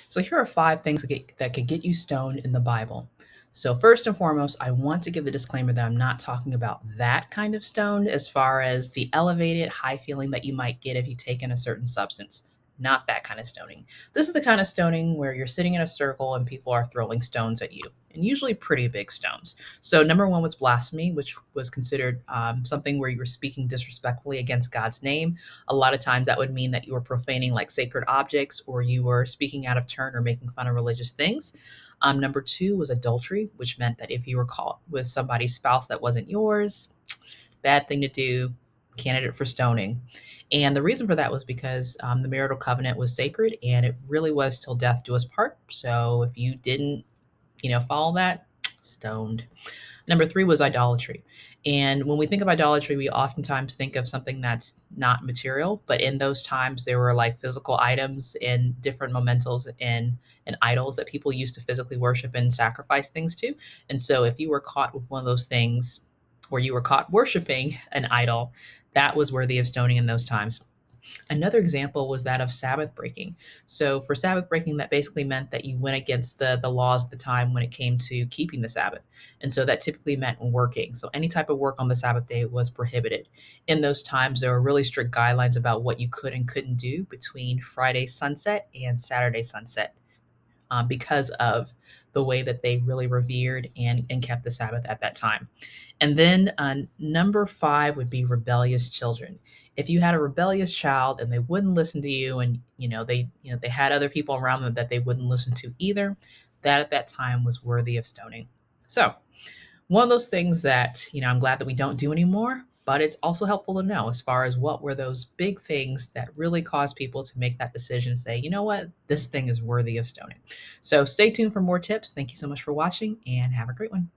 So here are 5 things that could get you stoned in the Bible. So first and foremost, I want to give the disclaimer that I'm not talking about that kind of stoned as far as the elevated high feeling that you might get if you take in a certain substance. Not that kind of stoning. This is the kind of stoning where you're sitting in a circle and people are throwing stones at you, and usually pretty big stones. So number one was blasphemy, which was considered something where you were speaking disrespectfully against God's name. A lot of times that would mean that you were profaning like sacred objects, or you were speaking out of turn or making fun of religious things. Number two was adultery, which meant that if you were caught with somebody's spouse that wasn't yours, bad thing to do, candidate for stoning. And the reason for that was because the marital covenant was sacred and it really was till death do us part. So if you didn't, follow that, stoned. Number three was idolatry. And when we think of idolatry, we oftentimes think of something that's not material, but in those times, there were like physical items and different mementos and idols that people used to physically worship and sacrifice things to. And so if you were caught with one of those things, or you were caught worshiping an idol, that was worthy of stoning in those times. Another example was that of Sabbath breaking. So for Sabbath breaking, that basically meant that you went against the laws at the time when it came to keeping the Sabbath. And so that typically meant working. So any type of work on the Sabbath day was prohibited. In those times, there were really strict guidelines about what you could and couldn't do between Friday sunset and Saturday sunset, because of the way that they really revered and kept the Sabbath at that time. And then number five would be rebellious children. If you had a rebellious child and they wouldn't listen to you, and they had other people around them that they wouldn't listen to either, that at that time was worthy of stoning. So one of those things that I'm glad that we don't do anymore, but it's also helpful to know as far as what were those big things that really caused people to make that decision, say, you know what, this thing is worthy of stoning. So stay tuned for more tips. Thank you so much for watching and have a great one.